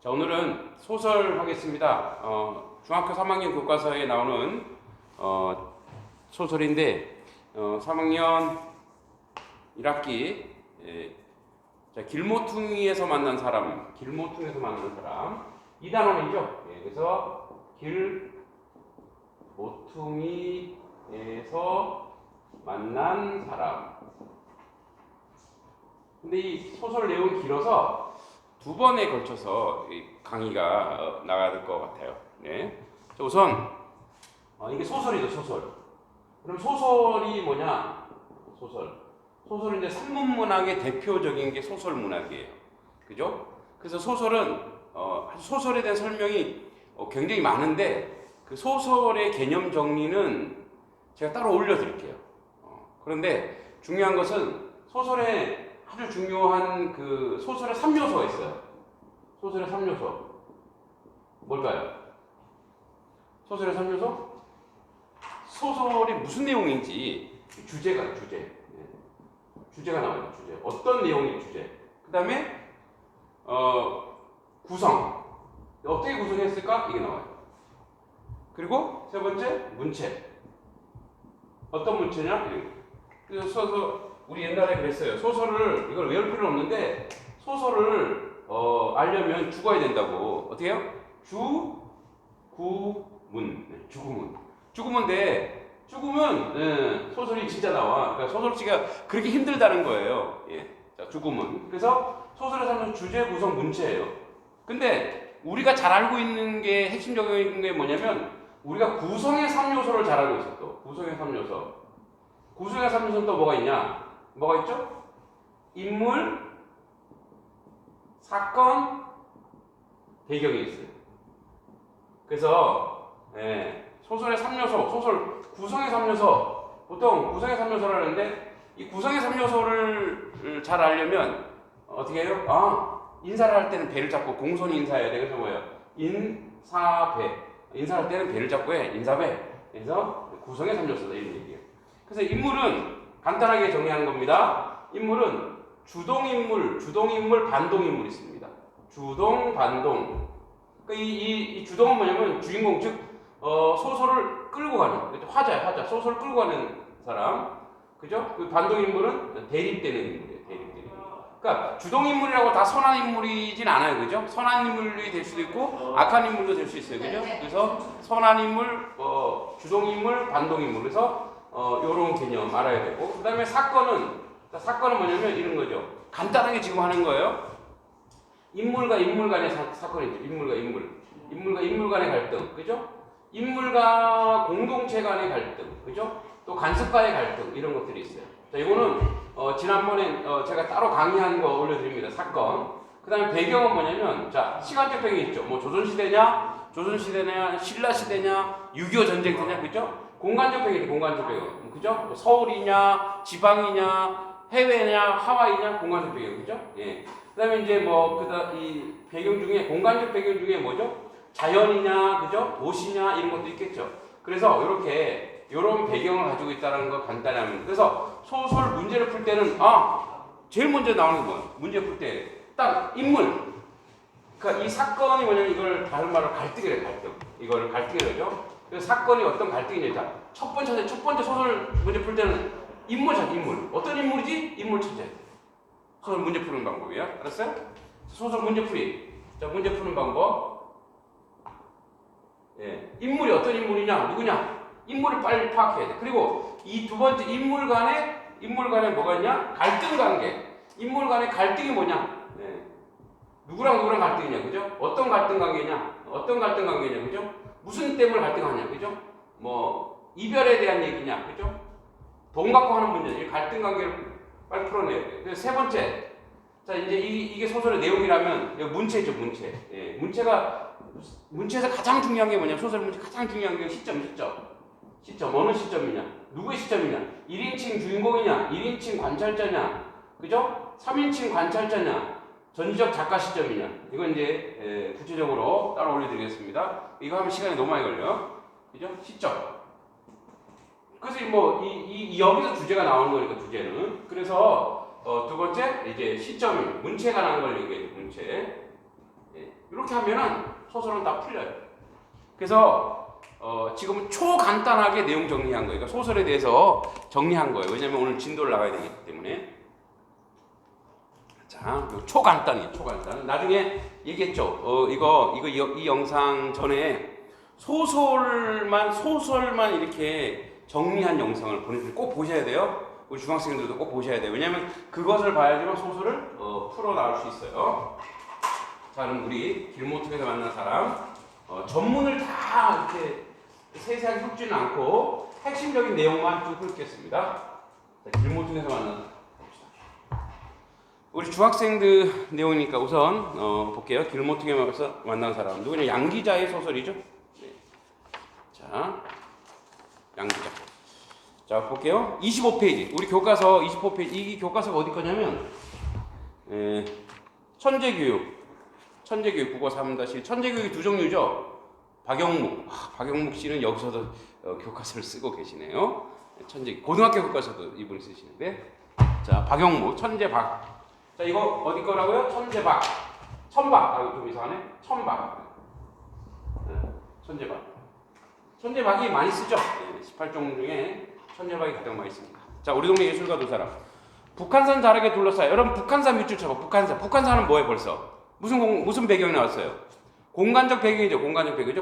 자, 오늘은 소설 하겠습니다. 중학교 3학년 교과서에 나오는 소설인데 3학년 1학기 자, 길모퉁이에서 만난 사람, 길모퉁이에서 만난 사람 2단원이죠. 그래서 길모퉁이에서 만난 사람. 근데 이 소설 내용이 길어서 두 번에 걸쳐서 강의가 나갈 것 같아요. 네. 자, 우선 이게 소설이죠, 소설. 그럼 소설이 뭐냐? 소설인데 산문문학의 대표적인 게 소설 문학이에요. 그죠? 그래서 소설은 소설에 대한 설명이 굉장히 많은데 그 소설의 개념 정리는 제가 따로 올려드릴게요. 그런데 중요한 것은 소설에 아주 중요한 그 소설의 3요소가 있어요. 소설의 3요소. 뭘까요? 소설의 3요소? 소설이 무슨 내용인지 주제가 주제가 나와요. 주제. 어떤 내용의 주제. 그 다음에 구성. 어떻게 구성했을까? 이게 나와요. 그리고 세 번째 문체. 어떤 문체냐? 그래서 우리 옛날에 그랬어요. 소설을 이걸 외울 필요는 없는데 소설을 알려면 죽어야 된다고. 어떻게 해요? 죽으면 소설이 진짜 나와. 그러니까 소설 쓰기가 그렇게 힘들다는 거예요. 자, 죽으면. 그래서 소설에 사는 주제, 구성, 문체예요. 근데 우리가 잘 알고 있는 게 핵심적인 게 뭐냐면 우리가 구성의 3요소를 잘 알고 있어. 또 구성의 3요소. 구성의 3요소는 또 뭐가 있냐? 뭐가 있죠? 인물, 사건, 배경이 있어요. 그래서 소설의 3요소, 소설 구성의 3요소, 보통 구성의 3요소를 하는데 이 구성의 3요소를 잘 알려면 어떻게 해요? 인사를 할 때는 배를 잡고 공손히 인사해야 돼. 그래서 뭐예요? 인사배. 인사할 때는 배를 잡고 해. 인사배. 그래서 구성의 3요소다 이런 얘기예요. 그래서 인물은 간단하게 정리하는 겁니다. 인물은 주동인물, 반동인물이 있습니다. 주동, 반동. 그러니까 이 주동은 뭐냐면 주인공, 즉 소설을 끌고 가는, 화자야. 소설을 끌고 가는 사람. 그죠? 그 반동인물은 대립되는 인물이에요. 대립되는 인물. 그러니까 주동인물이라고 다 선한 인물이진 않아요. 그죠? 선한 인물이 될 수도 있고 악한 인물도 될 수 있어요. 그죠? 그래서 선한 인물, 주동인물, 반동인물. 그래서 요런 개념 알아야 되고, 그 다음에 사건은 뭐냐면 이런 거죠. 간단하게 지금 하는 거예요. 인물과 인물 간의 사건이죠. 인물과 인물 간의 갈등. 그죠? 인물과 공동체 간의 갈등. 그죠? 또 간섭과의 갈등. 이런 것들이 있어요. 자, 이거는 지난번에 제가 따로 강의한 거 올려드립니다. 사건. 그 다음에 배경은 뭐냐면, 자, 시간적 배경이 있죠. 뭐 조선시대냐, 신라시대냐, 6.25 전쟁 때냐, 그죠? 공간적 배경. 그죠? 뭐 서울이냐, 지방이냐, 해외냐, 하와이냐, 공간적 배경. 그죠? 예. 그 다음에 이제 이 배경 중에, 공간적 배경 중에 뭐죠? 자연이냐, 그죠? 도시냐, 이런 것도 있겠죠. 그래서 요런 배경을 가지고 있다는 거 간단히 하면. 그래서 소설 문제를 풀 때는, 제일 먼저 나오는 게 뭐예요? 문제 풀 때. 딱 인물. 그러니까 이 사건이 뭐냐면 이걸 다른 말로 갈등이래요, 갈등. 이거를 갈등이라죠. 그래서 사건이 어떤 갈등이냐. 첫 번째 소설 문제 풀 때는 인물. 어떤 인물이지? 인물 찾아야 돼. 소설 문제 푸는 방법이야. 알았어요? 소설 문제 풀이. 자, 문제 푸는 방법. 인물이 어떤 인물이냐? 누구냐? 인물을 빨리 파악해야 돼. 그리고 이 두 번째 인물 간에 뭐가 있냐? 갈등 관계. 인물 간의 갈등이 뭐냐? 누구랑 갈등이냐? 그죠? 어떤 갈등 관계냐? 그죠? 무슨 때문에 갈등하냐, 그죠? 뭐 이별에 대한 얘기냐, 그죠? 돈 갖고 하는 문제, 이 갈등 관계를 빨리 풀어내야 돼. 그래서 세 번째, 자 이제 이게 소설의 내용이라면 문체죠, 문체. 문체에서 가장 중요한 게 뭐냐? 소설 문체 가장 중요한 게 시점. 어느 시점이냐? 누구의 시점이냐? 1인칭 주인공이냐? 1인칭 관찰자냐? 그죠? 3인칭 관찰자냐? 전지적 작가 시점이냐? 이건 이제 구체적으로 따로 올려드리겠습니다. 이거 하면 시간이 너무 많이 걸려. 그죠? 시점. 그래서 여기서 주제가 나오는 거니까 주제는. 그래서 두 번째 이제 시점이 문체에 관한 걸 얘기해요. 문체. 이렇게 하면은 소설은 다 풀려요. 그래서 지금 초간단하게 내용 정리한 거예요. 그러니까 소설에 대해서 정리한 거예요. 왜냐면 오늘 진도를 나가야 되기 때문에. 자, 초간단이에요. 초간단. 나중에 얘기했죠. 이 영상 전에 소설만 이렇게 정리한 영상을 보내드릴 꼭 보셔야 돼요. 우리 중학생들도 꼭 보셔야 돼요. 왜냐면 그것을 봐야지만 소설을 풀어 나올 수 있어요. 자, 그럼 우리 길모퉁에서 만난 사람 전문을 다 이렇게 세세하게 훑지는 않고 핵심적인 내용만 좀 훑겠습니다. 자, 길모퉁에서 만난 봅시다. 우리 중학생들 내용이니까 우선 볼게요. 길모퉁에서 만난 사람 누구냐? 양기자의 소설이죠. 네. 자, 양기자. 자, 볼게요. 25페이지. 우리 교과서 25페이지. 이 교과서가 어디 거냐면 천재교육 국어 3-1 천재교육이 두 종류죠. 박영묵 씨는 여기서도 교과서를 쓰고 계시네요. 고등학교 교과서도 이분이 쓰시는데. 자, 박영묵 천재박. 자, 이거 어디 거라고요? 천재박. 천박. 좀 이상하네. 천박. 천재박. 천재박이 많이 쓰죠. 18종 중에 천재박이 가장 많이 씁니다. 자, 우리 동네 예술가 두 사람. 북한산 자락에 둘러싸여. 여러분 북한산 밑줄 쳐봐. 북한산은 뭐예요 벌써? 무슨 배경이 나왔어요? 공간적 배경이죠.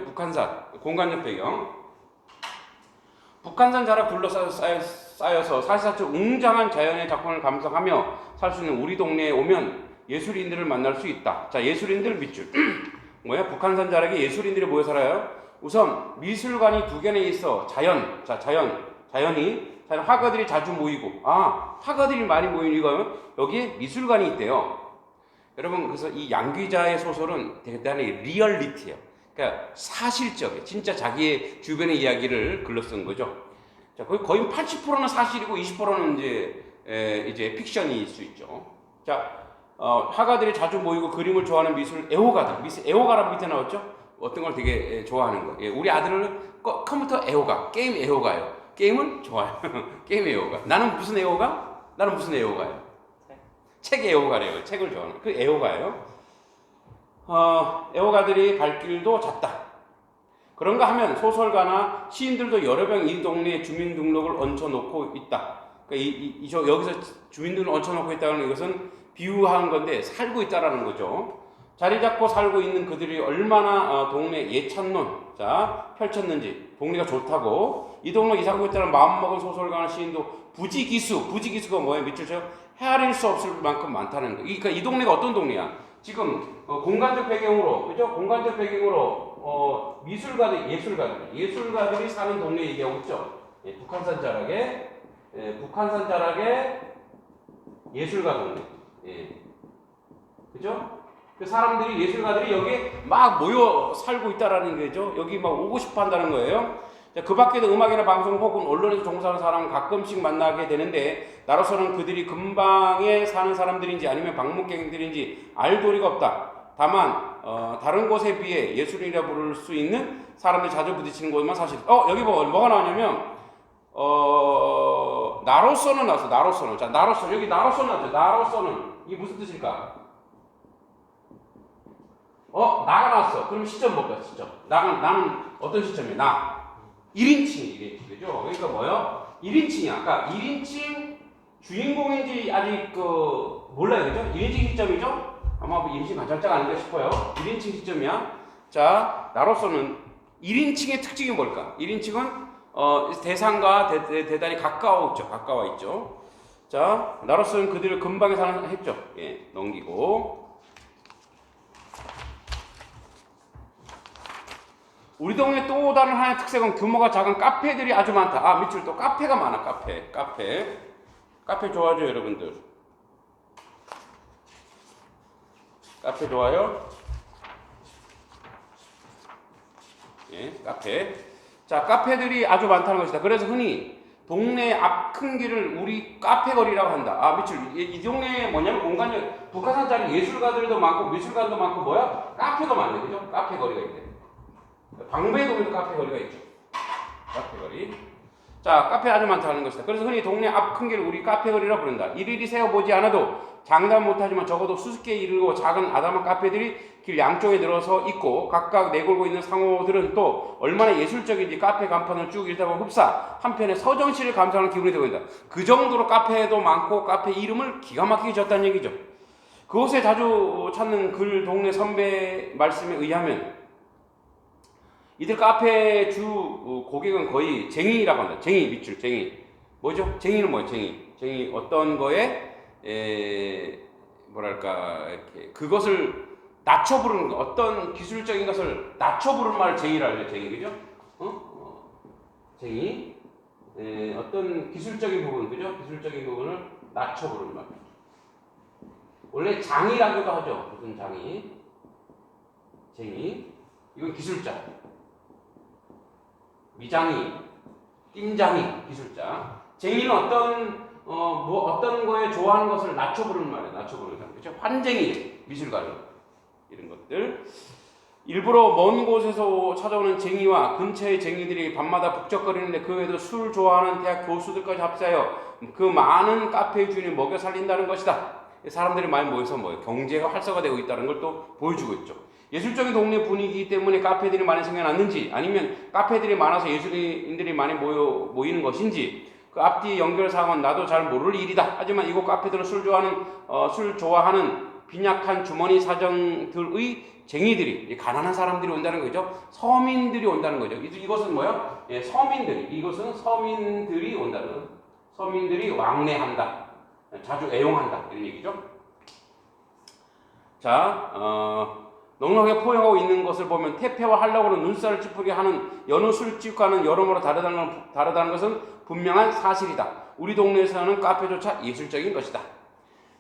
북한산. 공간적 배경. 북한산 자락 둘러싸여서 사시사철 웅장한 자연의 작품을 감상하며 살 수 있는 우리 동네에 오면 예술인들을 만날 수 있다. 자, 예술인들 밑줄. 뭐야? 북한산 자락에 예술인들이 모여 살아요. 우선 미술관이 두 개나 있어. 자연이 화가들이 자주 모이고. 화가들이 많이 모이는 이거 여기에 미술관이 있대요. 여러분, 그래서 이 양기자의 소설은 대단히 리얼리티예요. 그러니까 사실적이에요. 진짜 자기의 주변의 이야기를 글로 쓴 거죠. 자, 거의 80%는 사실이고 20%는 이제 픽션일 수 있죠. 자, 화가들이 자주 모이고 그림을 좋아하는 미술 애호가들. 애호가라고 밑에 나왔죠? 어떤 걸 되게 좋아하는 거. 우리 아들은 컴퓨터 애호가, 게임 애호가예요. 게임은 좋아요. 게임 애호가. 나는 무슨 애호가예요? 책 애호가래요. 책을 좋아하는. 그 애호가예요. 애호가들이 발길도 잦다. 그런가 하면 소설가나 시인들도 여러 명 이 동네에 주민등록을 얹혀놓고 있다. 그러니까 여기서 주민등록을 얹혀놓고 있다는 이것은 비유한 건데 살고 있다라는 거죠. 자리 잡고 살고 있는 그들이 얼마나 동네 예찬론 펼쳤는지 동네가 좋다고 이 동네 이사 가고 있다는 마음먹은 소설가나 시인도 부지기수가 뭐예요? 밑줄 쳐 헤아릴 수 없을 만큼 많다는 거. 그러니까 이 동네가 어떤 동네야? 지금 공간적 배경으로 그죠? 공간적 배경으로 예술가들이 사는 동네 얘기하고 있죠. 북한산 자락에 예술가 동네. 그죠? 그 사람들이 예술가들이 여기에 막 모여 살고 있다라는 거죠. 여기 막 오고 싶어 한다는 거예요. 그 밖에도 음악이나 방송 혹은 언론에서 종사하는 사람을 가끔씩 만나게 되는데 나로서는 그들이 근방에 사는 사람들인지 아니면 방문객들인지 알 도리가 없다. 다만 다른 곳에 비해 예술이라 부를 수 있는 사람들이 자주 부딪히는 곳만 사실. 여기 뭐가 나오냐면 나로서는 나왔어. 나로서는. 자, 여기 나로서 나왔죠. 나로서는 이게 무슨 뜻일까? 나가 나왔어. 그럼 시점 볼까? 시점. 나는 어떤 시점이야? 나. 1인칭, 그죠? 그러니까 뭐요? 1인칭이야. 아까 1인칭 주인공인지 아직 몰라요, 그죠? 1인칭 시점이죠? 아마 1인칭 관찰자가 아닌가 싶어요. 1인칭 시점이야. 자, 나로서는 1인칭의 특징이 뭘까? 1인칭은 대상과 대단히 가까워 있죠. 자, 나로서는 그들을 근방에 사는 했죠. 넘기고. 우리 동네 또 다른 하나의 특색은 규모가 작은 카페들이 아주 많다. 밑줄 또 카페가 많아. 카페 좋아하죠, 여러분들? 카페 좋아요? 카페. 자, 카페들이 아주 많다는 것이다. 그래서 흔히 동네 앞 큰 길을 우리 카페 거리라고 한다. 밑줄. 이 동네에 뭐냐면 공간이 북한산짜리 예술가들도 많고 미술관도 많고 뭐야? 카페도 많네, 그죠? 카페 거리가 있대. 방배동에도 카페 거리가 있죠. 카페 거리. 자, 카페 아주 많다는 것이다. 그래서 흔히 동네 앞 큰 길을 우리 카페 거리라 부른다. 일일이 세어보지 않아도 장담 못하지만 적어도 수십 개 이르고 작은 아담한 카페들이 길 양쪽에 늘어서 있고 각각 내걸고 있는 상호들은 또 얼마나 예술적인지 카페 간판을 쭉 읽다 보면 흡사 한편의 서정시를 감상하는 기분이 되고 있다. 그 정도로 카페도 많고 카페 이름을 기가 막히게 졌다는 얘기죠. 그곳에 자주 찾는 글 동네 선배 말씀에 의하면 이들 카페 주 고객은 거의 쟁이라고 한다. 쟁이 밑줄 쟁이. 뭐죠? 쟁이는 뭐예요? 쟁이 어떤 거에 뭐랄까 이렇게 그것을 낮춰 부르는 거, 어떤 기술적인 것을 낮춰 부르는 말을 쟁이라고 해요. 쟁이 그죠? 쟁이 어떤 기술적인 부분 그죠? 기술적인 부분을 낮춰 부르는 말. 원래 장이라고도 하죠. 무슨 장이? 쟁이. 이건 기술자. 미장이, 띵장이, 기술자. 쟁이는 어떤 거에 좋아하는 것을 낮춰 부르는 말이에요. 낮춰 부르는 사람. 그렇죠? 환쟁이, 미술가들. 이런 것들. 일부러 먼 곳에서 찾아오는 쟁이와 근처의 쟁이들이 밤마다 북적거리는데 그 외에도 술 좋아하는 대학 교수들까지 합세하여 그 많은 카페 주인을 먹여 살린다는 것이다. 사람들이 많이 모여서 경제가 활성화되고 있다는 걸 또 보여주고 있죠. 예술적인 동네 분위기 때문에 카페들이 많이 생겨났는지 아니면 카페들이 많아서 예술인들이 많이 모이는 것인지 그 앞뒤 연결사항은 나도 잘 모를 일이다. 하지만 이곳 카페들은 술 좋아하는 빈약한 주머니 사정들의 쟁이들이 가난한 사람들이 온다는 거죠. 서민들이 온다는 거죠. 이것은 뭐요? 예, 이것은 서민들이 온다는 서민들이 왕래한다. 자주 애용한다. 이런 얘기죠. 자, 넉넉하게 포용하고 있는 것을 보면 태페와 한라고는 눈살을 찌푸리게 하는 여느 술집과는 여러모로 다르다는 것은 분명한 사실이다. 우리 동네에서는 카페조차 예술적인 것이다.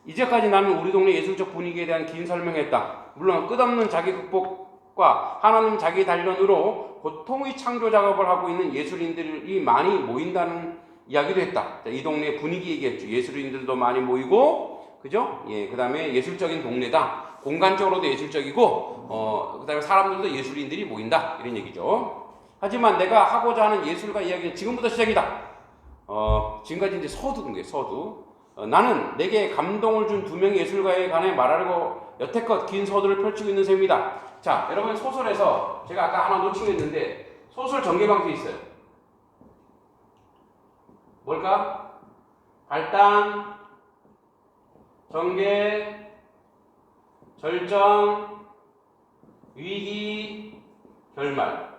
이제까지 나는 우리 동네 예술적 분위기에 대한 긴 설명했다. 물론 끝없는 자기 극복과 하나님 자기 단련으로 고통의 창조 작업을 하고 있는 예술인들이 많이 모인다는 이야기도 했다. 이 동네 분위기 얘기했죠. 예술인들도 많이 모이고, 그죠? 예, 그 다음에 예술적인 동네다. 공간적으로도 예술적이고, 그 다음에 사람들도 예술인들이 모인다. 이런 얘기죠. 하지만 내가 하고자 하는 예술가 이야기는 지금부터 시작이다. 지금까지 이제 서두인 거예요, 서두. 나는 내게 감동을 준 두 명의 예술가에 관해 말하려고 여태껏 긴 서두를 펼치고 있는 셈이다. 자, 여러분 소설에서 제가 아까 하나 놓친 게 있는데 소설 전개 방식이 있어요. 뭘까? 발단, 전개, 절정, 위기, 결말.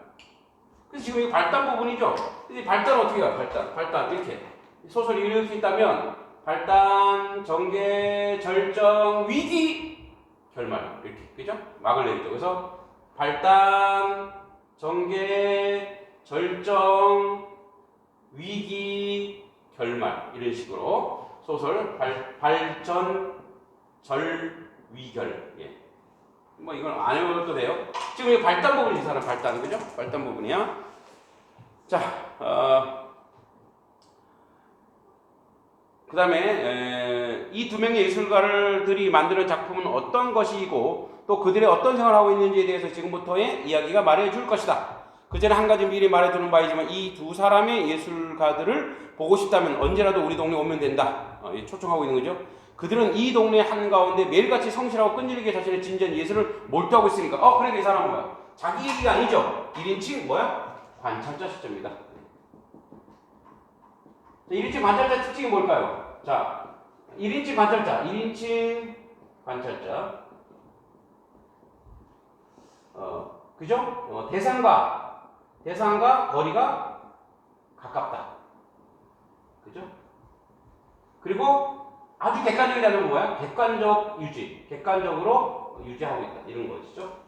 그래서 지금 이 발단 부분이죠. 근데 발단 어떻게 해요? 발단 이렇게 소설이 이렇게 있다면 발단, 전개, 절정, 위기, 결말 이렇게 그죠? 막을 내리죠. 그래서 발단, 전개, 절정, 위기, 결말 이런 식으로 소설 발전, 절, 위결. 예. 뭐 이건 안 해봐도 돼요. 지금 이 발단 부분이 사람 발단 그죠? 발단 부분이야. 자, 그 다음에 이 두 명의 예술가들이 만드는 작품은 어떤 것이고 또 그들의 어떤 생활을 하고 있는지에 대해서 지금부터의 이야기가 말해줄 것이다. 그 전에 한 가지 미리 말해두는 바이지만 이 두 사람의 예술가들을 보고 싶다면 언제라도 우리 동네에 오면 된다. 초청하고 있는 거죠. 그들은 이 동네 한가운데 매일같이 성실하고 끈질기게 자신의 진지한 예술을 몰두하고 있으니까 그러니까 이 사람은 뭐야? 자기 얘기가 아니죠. 1인칭 뭐야? 관찰자 시점입니다. 1인칭 관찰자 특징이 뭘까요? 자, 1인칭 관찰자. 그죠? 대상과 거리가 가깝다. 그죠? 그리고 아주 객관적이라는 건 뭐야? 객관적으로 유지하고 있다. 이런 것이죠.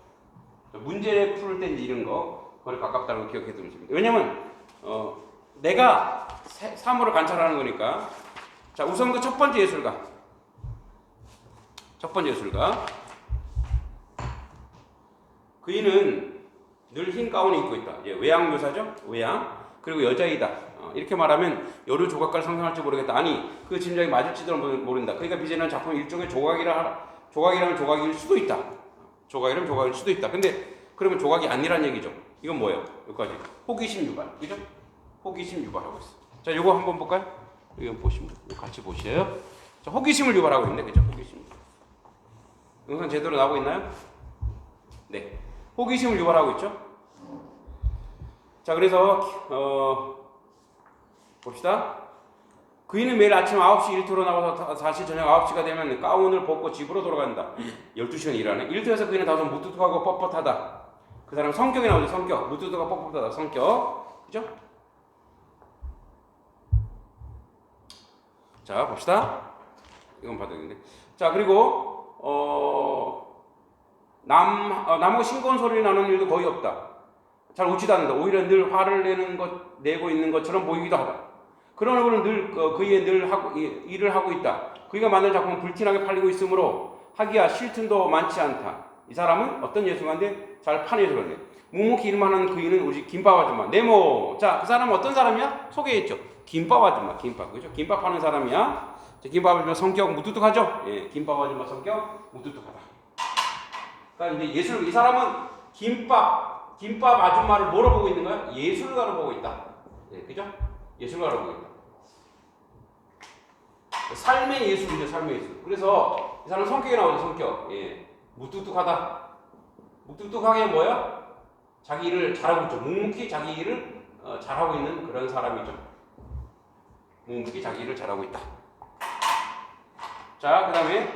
문제 풀 때 이런 거리 가깝다는 걸 기억해 두면 됩니다. 왜냐면, 내가 사물을 관찰하는 거니까. 자, 우선 그 첫 번째 예술가. 그이는 늘 흰 가운을 입고 있다. 외양 묘사죠? 외양. 그리고 여자이다. 이렇게 말하면 여러 조각가를 상상할지 모르겠다. 아니, 그 짐작이 맞을지도 모른다. 그러니까 빚에는 작품 일종의 조각이라면 조각일 수도 있다. 조각이라면 조각일 수도 있다. 근데 그러면 조각이 아니란 얘기죠. 이건 뭐예요? 여기까지. 호기심 유발. 그죠? 호기심 유발하고 있어. 자, 요거 한번 볼까요? 이거 보시면 같이 보세요. 자, 호기심을 유발하고 있네, 그죠? 호기심. 영상 제대로 나오고 있나요? 네, 호기심을 유발하고 있죠. 자, 그래서 봅시다. 그이는 매일 아침 9시 일터로 나와서 다시 저녁 9시가 되면 가운을 벗고 집으로 돌아간다. 12시간 일하네. 일터에서 그이는 다소 무뚝뚝하고 뻣뻣하다. 그 사람 성격이 나오죠. 성격. 무뚝뚝하고 뻣뻣하다. 성격. 그죠? 자, 봅시다. 이건 봐도 되는데. 자, 그리고 남하고 싱거운 소리 나는 일도 거의 없다. 잘 웃지도 않는다. 오히려 늘 화를 내고 있는 것처럼 보이기도 하다. 그런 얼굴은 늘 그이에 늘 일을 하고 있다. 그이가 만든 작품은 불티나게 팔리고 있으므로 하기야 쉴 틈도 많지 않다. 이 사람은 어떤 예술가인데 잘 파는 예술가네. 묵묵히 일만 하는 그이는 우리 김밥 아줌마. 네모. 자, 그 사람은 어떤 사람이야? 소개했죠. 김밥 아줌마. 김밥. 그죠? 김밥 파는 사람이야. 자, 김밥 아줌마 성격 무뚝뚝하죠? 예, 김밥 아줌마 성격 무뚝뚝하다. 그러니까 이제 이 사람은 김밥 아줌마를 뭐로 보고 있는 거야? 예술가로 보고 있다. 예, 그죠? 예술가로 보고 있다. 삶의 예술이죠, 삶의 예술. 그래서 이 사람 성격이 나오죠, 성격. 예, 무뚝뚝하다. 무뚝뚝하게 뭐야? 자기 일을 잘하고 있죠. 묵묵히 자기 일을 잘하고 있는 그런 사람이죠. 묵묵히 자기 일을 잘하고 있다. 자, 그 다음에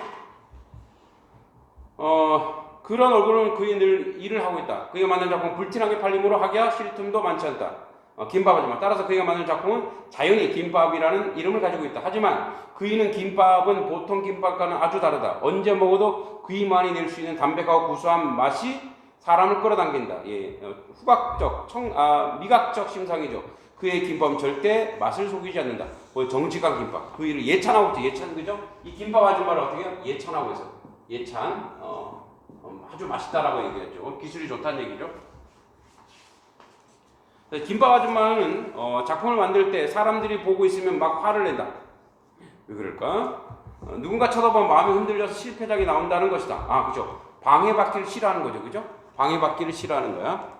그런 얼굴은 그이 늘 일을 하고 있다. 그이가 만든 작품 불티나게 팔림으로 하기야 쉴 틈도 많지 않다. 김밥 아줌마. 따라서 그이가 만든 작품은 자연히 김밥이라는 이름을 가지고 있다. 하지만 그이는 김밥은 보통 김밥과는 아주 다르다. 언제 먹어도 그이만이 낼 수 있는 담백하고 구수한 맛이 사람을 끌어당긴다. 예, 후각적, 미각적 심상이죠. 그의 김밥은 절대 맛을 속이지 않는다. 정직한 김밥. 그이를 예찬하고 있죠. 예찬, 그죠? 이 김밥 아줌마를 어떻게 해요? 예찬하고 있어요. 예찬, 아주 맛있다라고 얘기했죠. 기술이 좋다는 얘기죠. 김밥 아줌마는 작품을 만들 때 사람들이 보고 있으면 막 화를 낸다. 왜 그럴까? 누군가 쳐다보면 마음이 흔들려서 실패작이 나온다는 것이다. 아, 그죠? 방해받기를 싫어하는 거죠. 그죠? 방해받기를 싫어하는 거야.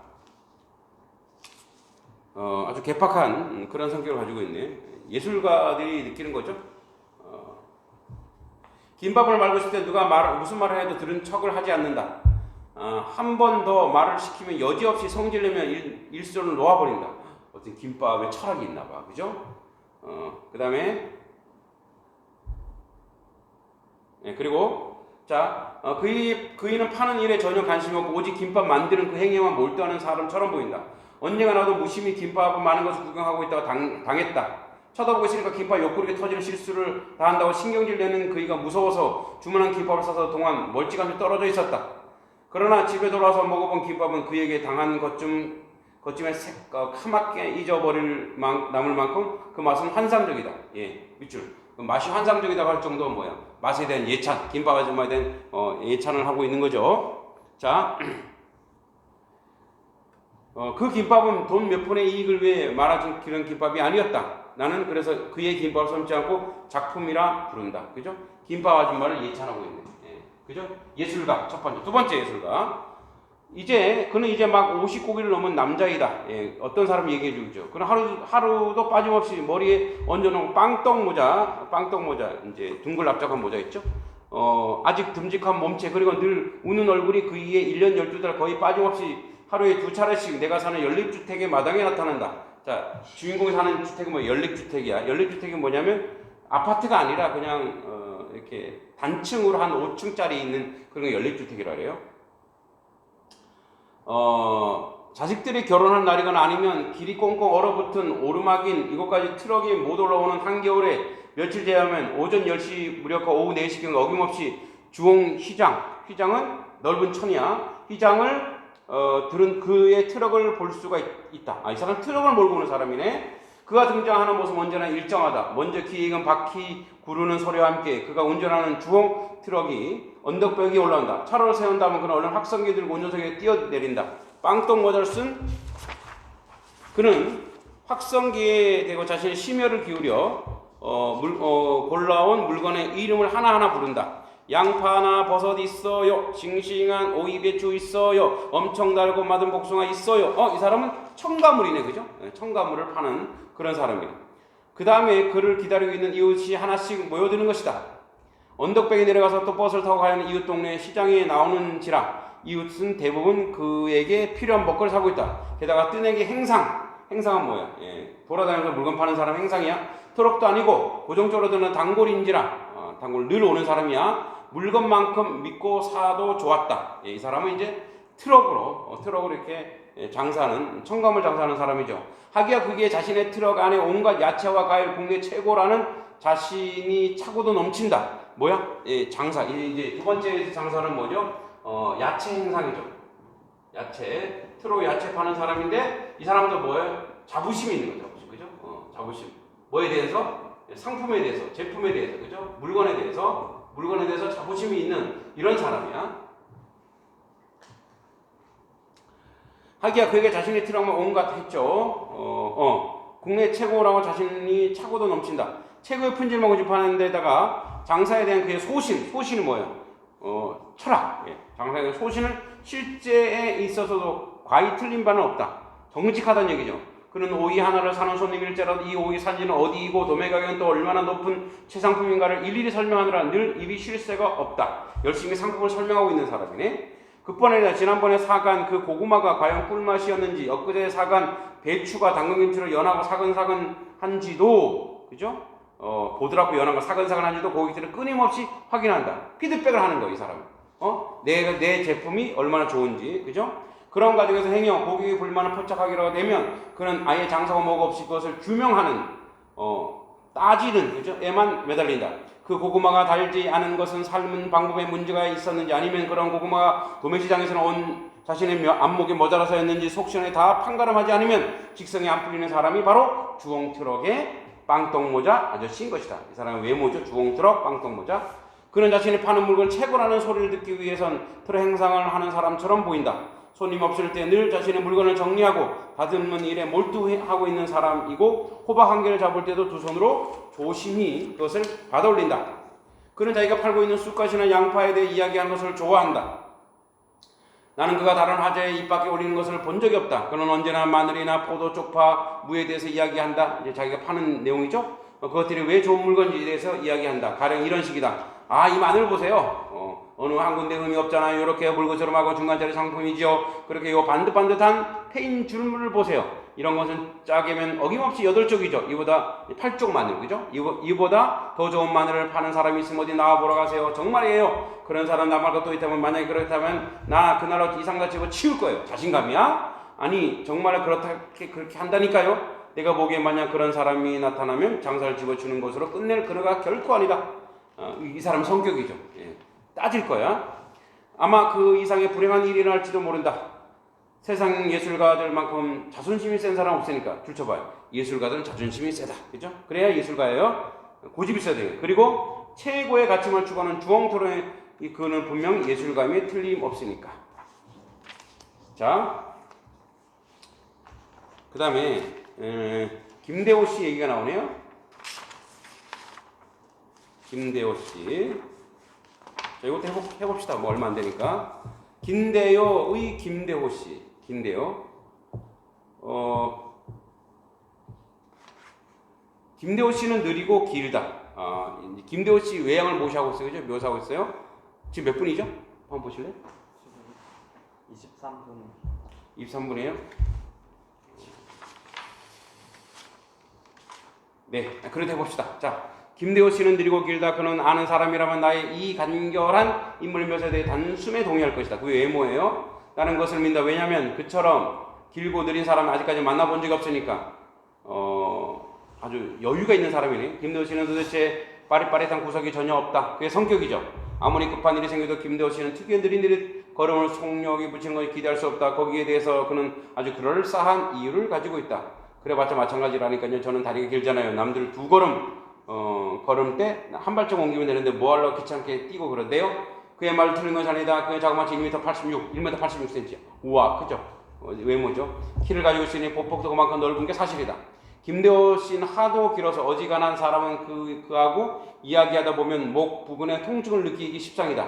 아주 개팍한 그런 성격을 가지고 있네. 예술가들이 느끼는 거죠. 김밥을 말고 있을 때 누가 무슨 말을 해도 들은 척을 하지 않는다. 한 번 더 말을 시키면 여지없이 성질내면 일손을 놓아버린다. 어떤 김밥에 철학이 있나 봐. 그죠? 그 다음에 그리고 자, 그이는 파는 일에 전혀 관심이 없고 오직 김밥 만드는 그 행위에만 몰두하는 사람처럼 보인다. 언젠가 나도 무심히 김밥을 많은 것을 구경하고 있다가 당했다. 쳐다보고 있으니까 김밥 옆구리에 터지는 실수를 다 한다고 신경질 내는 그이가 무서워서 주문한 김밥을 싸서 동안 멀찌감치 떨어져 있었다. 그러나 집에 돌아와서 먹어본 김밥은 그에게 당한 것쯤에 카맣게 잊어버릴 남을 만큼 그 맛은 환상적이다. 예, 밑줄. 그 맛이 환상적이다고 할 정도는 뭐야? 맛에 대한 예찬, 김밥 아줌마에 대한 예찬을 하고 있는 거죠. 자, 그 김밥은 돈 몇 푼의 이익을 위해 말아준 그런 김밥이 아니었다. 나는 그래서 그의 김밥을 섬지 않고 작품이라 부른다. 그죠? 김밥 아줌마를 예찬하고 있네. 예, 그죠? 예술가 첫 번째, 두 번째 예술가. 그는 이제 막 50고기를 넘은 남자이다. 예, 어떤 사람이 얘기해 주죠. 그는 하루도 빠짐없이 머리에 얹어놓은 빵떡 모자, 이제 둥글 납작한 모자 있죠. 아직 듬직한 몸체, 그리고 늘 우는 얼굴이 그이에 1년 12달 거의 빠짐없이 하루에 2차례씩 내가 사는 연립주택의 마당에 나타난다. 자, 주인공이 사는 주택은 뭐 연립주택이야. 연립주택이 뭐냐면 아파트가 아니라 그냥 이렇게 단층으로 한 5층짜리 있는 그런 게 연립주택이라 그래요. 자식들이 결혼한 날이거나 아니면 길이 꽁꽁 얼어붙은 오르막인 이곳까지 트럭이 못 올라오는 한겨울에 며칠 지나면 오전 10시 무렵과 오후 4시경 어김없이 주홍 휘장은 넓은 천이야. 휘장을 들은 그의 트럭을 볼 수가 있다. 이 사람 트럭을 몰고 오는 사람이네. 그가 등장하는 모습은 언제나 일정하다. 먼저 귀에 익은 바퀴 구르는 소리와 함께 그가 운전하는 주홍 트럭이 언덕벽에 올라온다. 차로를 세운 다음에 그는 얼른 확성기 들고 운전석에 뛰어내린다. 빵떡 모자를 쓴 그는 확성기에 대고 자신의 심혈을 기울여 골라온 물건의 이름을 하나하나 부른다. 양파나 버섯 있어요. 싱싱한 오이 배추 있어요. 엄청 달고 맛은 복숭아 있어요. 이 사람은 첨가물이네, 그죠? 첨가물을 파는 그런 사람이네. 그 다음에 그를 기다리고 있는 이웃이 하나씩 모여드는 것이다. 언덕백에 내려가서 또 버스를 타고 가는 이웃 동네 시장에 나오는지라 이웃은 대부분 그에게 필요한 먹거리를 사고 있다. 게다가 뜨내기 행상은 뭐야? 돌아다니면서 물건 파는 사람 행상이야. 트럭도 아니고 고정적으로 드는 단골인지라 단골 늘 오는 사람이야. 물건만큼 믿고 사도 좋았다. 이 사람은 이제 트럭으로 이렇게 장사하는, 첨가물 장사하는 사람이죠. 하기야 그게 자신의 트럭 안에 온갖 야채와 과일 국내 최고라는 자신이 차고도 넘친다. 뭐야? 장사. 이제 두 번째 장사는 뭐죠? 야채 행상이죠. 트럭 야채 파는 사람인데 이 사람도 뭐예요? 자부심이 있는 거죠. 그죠? 자부심. 뭐에 대해서? 상품에 대해서, 제품에 대해서, 그죠? 물건에 대해서 자부심이 있는 이런 사람이야. 하기야 그에게 자신의 트럭만 온갖 했죠. 국내 최고라고 자신이 차고도 넘친다. 최고의 품질만 고집하는 데다가 장사에 대한 그의 소신이 뭐예요? 철학. 장사에 대한 소신을 실제에 있어서도 과히 틀린 바는 없다. 정직하다는 얘기죠. 그는 오이 하나를 사는 손님일지라도 이 오이 산지는 어디이고 도매 가격은 또 얼마나 높은 최상품인가를 일일이 설명하느라 늘 입이 쉴 새가 없다. 열심히 상품을 설명하고 있는 사람이네. 그뿐 지난번에 사간 그 고구마가 과연 꿀맛이었는지, 엊그제 사간 배추가 당근김치로 연하고 사근사근한지도, 그죠? 보드랍고 연한 거 사근사근한지도 고객들은 끊임없이 확인한다. 피드백을 하는 거야, 이 사람은. 내 제품이 얼마나 좋은지, 그죠? 그런 과정에서 행여 고객의 불만을 포착하기로 되면 그는 아예 장사고 뭐고 없이 그것을 규명하는, 따지는, 그죠? 에만 매달린다. 그 고구마가 달지 않은 것은 삶은 방법에 문제가 있었는지 아니면 그런 고구마가 도매시장에서는 온 자신의 안목이 모자라서였는지 속시원에 다 판가름하지 않으면 직성이 안 풀리는 사람이 바로 주홍트럭의 빵떡모자 아저씨인 것이다. 이 사람의 외모죠. 주홍트럭 빵떡모자. 그는 자신이 파는 물건 최고라는 소리를 듣기 위해선 트럭 행상을 하는 사람처럼 보인다. 손님 없을 때 늘 자신의 물건을 정리하고 다듬는 일에 몰두하고 있는 사람이고 호박 한 개를 잡을 때도 두 손으로 조심히 그것을 받아올린다. 그는 자기가 팔고 있는 쑥갓이나 양파에 대해 이야기하는 것을 좋아한다. 나는 그가 다른 화제에 입 밖에 올리는 것을 본 적이 없다. 그는 언제나 마늘이나 포도, 쪽파, 무에 대해서 이야기한다. 이제 자기가 파는 내용이죠. 그것들이 왜 좋은 물건지에 대해서 이야기한다. 가령 이런 식이다. 이 마늘 보세요. 어느 한 군데 흠이 없잖아요. 이렇게 물고스름하고 중간짜리 상품이죠. 그렇게 요 반듯반듯한 페인 줄물을 보세요. 이런 것은 짜게면 어김없이 8쪽이죠. 이보다 8쪽 마늘, 그죠? 이보다 더 좋은 마늘을 파는 사람이 있으면 어디 나와보러 가세요. 정말이에요. 그런 사람 나 말고 또 있다면, 만약에 그렇다면 나 그나라 이상같이 집어 치울 거예요. 자신감이야? 아니 정말 그렇게 한다니까요. 내가 보기에 만약 그런 사람이 나타나면 장사를 집어주는 것으로 끝낼 그러가 결코 아니다. 이 사람 성격이죠. 따질 거야. 아마 그 이상의 불행한 일이 일어날지도 모른다. 세상 예술가들만큼 자존심이 센 사람 없으니까 줄쳐봐요. 예술가들은 자존심이 세다. 그죠? 그래야 예술가예요. 고집이 있어야 돼요. 그리고 최고의 가치만 추구하는 주홍토론의 그는 분명 예술가임에 틀림없으니까. 자, 그 다음에 김대호 씨 얘기가 나오네요. 김대호 씨. 자, 이것도 해봅시다. 뭐 얼마 안 되니까. 김대호의 김대호 씨. 김대호. 김대호 씨는 느리고 길다. 김대호 씨 외양을 모시하고 있어요. 그죠? 묘사하고 있어요. 지금 몇 분이죠? 한번 보실래요? 23분. 23분이에요? 네, 그래도 해봅시다. 자. 김대호 씨는 느리고 길다. 그는 아는 사람이라면 나의 이 간결한 인물 묘사에 대해 단숨에 동의할 것이다. 그게 외모예요. 라는 것을 믿는다. 왜냐하면 그처럼 길고 느린 사람은 아직까지 만나본 적이 없으니까 아주 여유가 있는 사람이네. 김대호 씨는 도대체 빠릿빠릿한 구석이 전혀 없다. 그게 성격이죠. 아무리 급한 일이 생겨도 김대호 씨는 특유의 느릿느릿 걸음을 속력이 붙이는 것을 기대할 수 없다. 거기에 대해서 그는 아주 그럴싸한 이유를 가지고 있다. 그래봤자 마찬가지라니까요. 저는 다리가 길잖아요. 남들 2걸음 걸음 때 한 발짝 옮기면 되는데 뭐하러 귀찮게 뛰고 그런데요. 그의 말도 틀린 것이 아니다. 그의 자그마치 1m 86cm. 우와, 그죠? 외모죠. 키를 가지고 있으니 보폭도 그만큼 넓은 게 사실이다. 김대호 씨는 하도 길어서 어지간한 사람은 그하고 이야기하다 보면 목 부분에 통증을 느끼기 십상이다.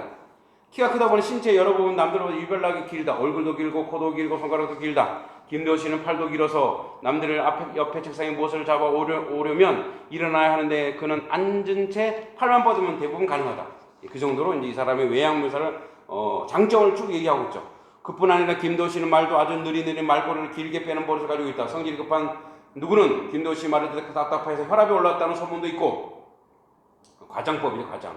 키가 크다 보니 신체 여러 부분 남들보다 유별나게 길다. 얼굴도 길고 코도 길고 손가락도 길다. 김대호 씨는 팔도 길어서 남들 옆에 책상에 무엇을 잡아 오려면 일어나야 하는데 그는 앉은 채 팔만 뻗으면 대부분 가능하다. 그 정도로 이제 이 사람의 외양 묘사를 장점을 쭉 얘기하고 있죠. 그뿐 아니라 김대호 씨는 말도 아주 느리느리 말꼬리를 길게 빼는 버릇을 가지고 있다. 성질이 급한 누구는 김대호 씨 말을 듣고 답답해서 혈압이 올랐다는 소문도 있고. 과장법이죠, 과장.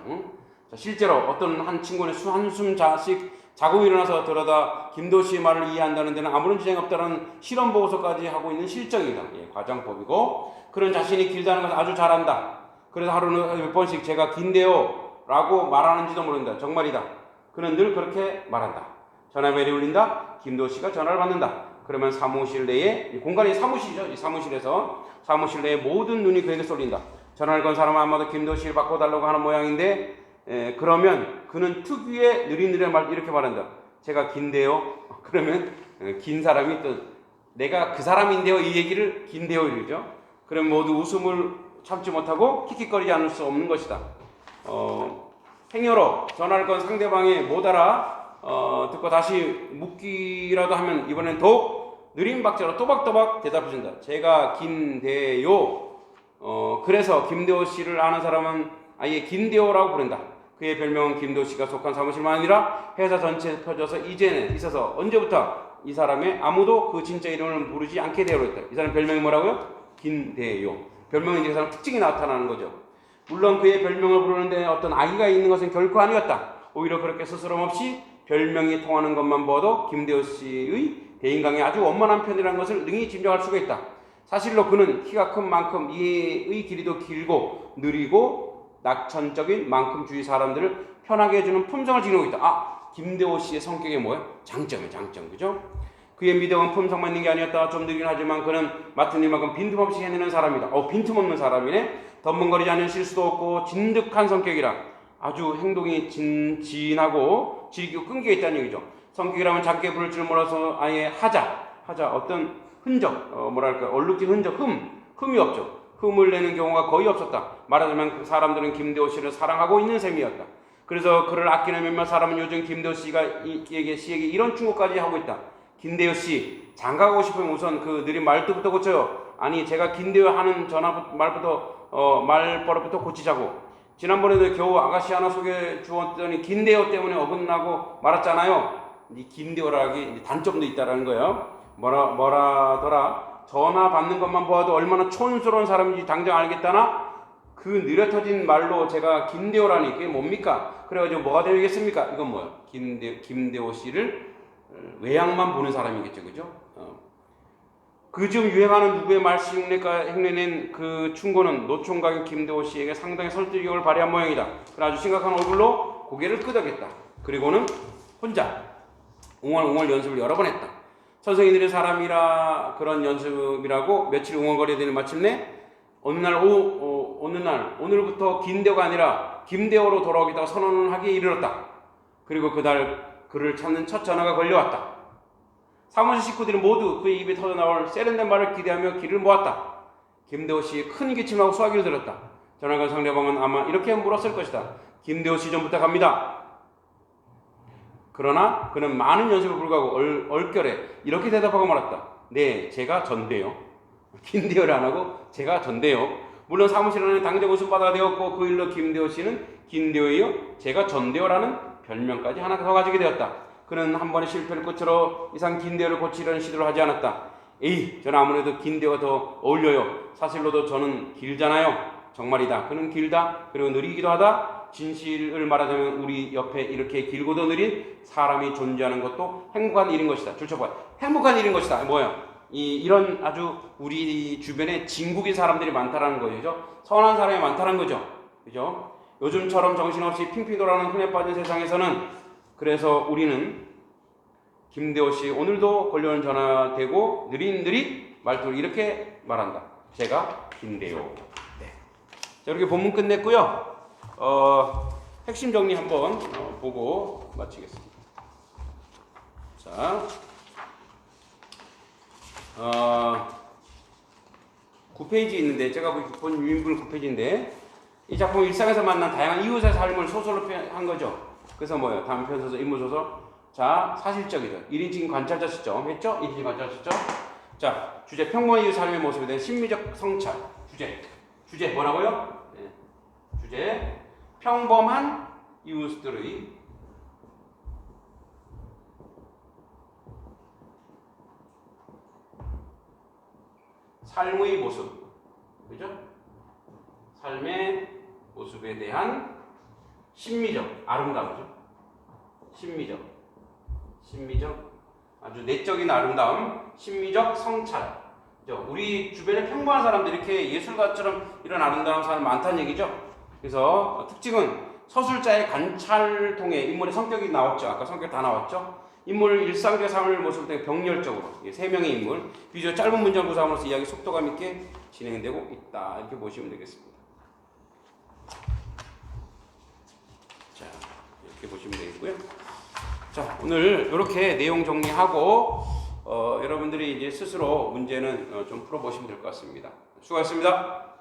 자, 실제로 어떤 한 친구는 한숨 자고 일어나서 들어다 김대호 씨의 말을 이해한다는 데는 아무런 지장이 없다는 실험 보고서까지 하고 있는 실정이다. 예, 과장법이고, 그런 자신이 길다는 것을 아주 잘한다. 그래서 하루는 몇 번씩 제가 긴데요라고 말하는지도 모른다. 정말이다. 그는 늘 그렇게 말한다. 전화벨이 울린다. 김대호 씨가 전화를 받는다. 그러면 사무실 내에, 공간이 사무실이죠. 이 사무실에서 사무실 내에 모든 눈이 그에게 쏠린다. 전화를 건 사람은 아마도 김대호 씨를 바꿔달라고 하는 모양인데, 그러면 그는 특유의 느릿느릿한 말 이렇게 말한다. 제가 긴데요. 그러면 긴 사람이 또 내가 그 사람인데요 이 얘기를 긴데요 이러죠. 그럼 모두 웃음을 참지 못하고 킥킥거리지 않을 수 없는 것이다. 행여로 전화를 건 상대방이 못 알아 듣고 다시 묻기라도 하면 이번엔 더욱 느린 박자로 또박또박 대답해준다. 제가 긴데요. 그래서 김대호 씨를 아는 사람은 아예 긴대호라고 부른다. 그의 별명은 김대호 씨가 속한 사무실만 아니라 회사 전체에 펴져서 이제는 있어서 언제부터 이 사람의 아무도 그 진짜 이름을 부르지 않게 되어버렸다. 이 사람 별명이 뭐라고요? 긴대호. 별명은 이제 그 사람 특징이 나타나는 거죠. 물론 그의 별명을 부르는데 어떤 악의가 있는 것은 결코 아니었다. 오히려 그렇게 스스럼 없이 별명이 통하는 것만 봐도 김대호 씨의 대인강이 아주 원만한 편이라는 것을 능히 짐작할 수가 있다. 사실로 그는 키가 큰 만큼 이해의 길이도 길고 느리고 낙천적인 만큼 주위 사람들을 편하게 해주는 품성을 지니고 있다. 김대호 씨의 성격이 뭐예요? 장점이에요. 장점. 그죠? 그의 미덕은 품성만 있는 게 아니었다. 좀 느리긴 하지만 그는 맡은 일만큼 빈틈없이 해내는 사람이다. 빈틈없는 사람이네. 덤벙거리지 않는 실수도 없고 진득한 성격이라 아주 행동이 진하고 질기고 끈기가 있다는 얘기죠. 성격이라면 작게 부를 줄 몰라서 아예 하자 어떤 흔적, 얼룩진 흔적, 흠이 없죠. 흠을 내는 경우가 거의 없었다. 말하자면 그 사람들은 김대호 씨를 사랑하고 있는 셈이었다. 그래서 그를 아끼는 몇몇 사람은 요즘 김대호 씨에게 이런 충고까지 하고 있다. 김대호 씨, 장가가고 싶으면 우선 그 느린 말투부터 고쳐요. 아니, 제가 김대호 하는 말버릇부터 고치자고. 지난번에도 겨우 아가씨 하나 소개해 주었더니 김대호 때문에 어긋나고 말았잖아요. 이 김대호라기 단점도 있다라는 거예요. 뭐라더라? 전화 받는 것만 보아도 얼마나 촌스러운 사람인지 당장 알겠다나? 그 느려터진 말로 제가 김대호라니 그게 뭡니까? 그래가지고 뭐가 되겠습니까? 이건 뭐야? 김대호 씨를 외양만 보는 사람이겠죠, 그죠? 그중 유행하는 누구의 말씨 흉내낸 그 충고는 노총각인 김대호 씨에게 상당히 설득력을 발휘한 모양이다. 그래서 아주 심각한 얼굴로 고개를 끄덕였다. 그리고는 혼자 웅얼웅얼 연습을 여러 번 했다. 선생님들의 사람이라 그런 연습이라고 며칠 웅얼거리야 되는 마침내 어느 날 오늘부터 긴대호가 아니라 김대호로 돌아오겠다고 선언을 하기에 이르렀다. 그리고 그날 그를 찾는 첫 전화가 걸려왔다. 사무실 식구들이 모두 그의 입에 터져나올 세련된 말을 기대하며 귀를 모았다. 김대호 씨의 큰 기침하고 수화기를 들었다. 전화가 상대방은 아마 이렇게 물었을 것이다. 김대호 씨 좀 부탁합니다. 그러나 그는 많은 연습을 불구하고 얼결에 이렇게 대답하고 말았다. 네, 제가 전데요. 김대호를 안 하고 제가 전데요. 물론 사무실 안에 당장 웃음바다가 되었고 그 일로 김대호 씨는 김대호이요 제가 전데요라는 별명까지 하나 더 가지게 되었다. 그는 한 번의 실패를 끝으로 이상 긴대호를 고치려는 시도를 하지 않았다. 저는 아무래도 긴대호가 더 어울려요. 사실로도 저는 길잖아요. 정말이다. 그는 길다. 그리고 느리기도 하다. 진실을 말하자면 우리 옆에 이렇게 길고도 느린 사람이 존재하는 것도 행복한 일인 것이다. 줄쳐봐. 행복한 일인 것이다. 뭐야? 이런 아주 우리 주변에 진국인 사람들이 많다라는 거죠. 선한 사람이 많다는 거죠. 그죠? 요즘처럼 정신없이 핑핑 돌아가는 흔해 빠진 세상에서는 그래서 우리는 김대호 씨 오늘도 걸려오는 전화되고 느릿느릿 말투를 이렇게 말한다. 제가 김대호. 네. 자, 이렇게 본문 끝냈고요. 핵심 정리 한번 보고 마치겠습니다. 자, 9페이지 있는데 제가 본 유인물 9페이지인데 이 작품은 일상에서 만난 다양한 이웃의 삶을 소설로 표현한 거죠. 그래서 뭐예요? 단편 소설, 인물 소설, 자, 사실적이죠. 1인칭 관찰자 시점 했죠? 1인칭 관찰자 시점. 자, 주제 평범한 이웃 삶의 모습에 대한 심리적 성찰. 주제 뭐라고요? 네. 주제 평범한 이웃들의 삶의 모습. 그죠? 삶의 모습에 대한 심미적 아름다움이죠. 심미적 아주 내적인 아름다움, 심미적 성찰. 우리 주변에 평범한 사람들 이렇게 예술가처럼 이런 아름다운 사람 많다는 얘기죠. 그래서 특징은 서술자의 관찰 통해 인물의 성격이 나왔죠. 아까 성격 다 나왔죠. 인물 일상적 삶을 모습을 통해 병렬적으로 세 명의 인물 비교적 짧은 문장 구성으로서 이야기 속도감 있게 진행되고 있다. 이렇게 보시면 되겠습니다. 자, 이렇게 보시면 되겠고요. 자, 오늘 이렇게 내용 정리하고 여러분들이 이제 스스로 문제는 좀 풀어보시면 될 것 같습니다. 수고하셨습니다.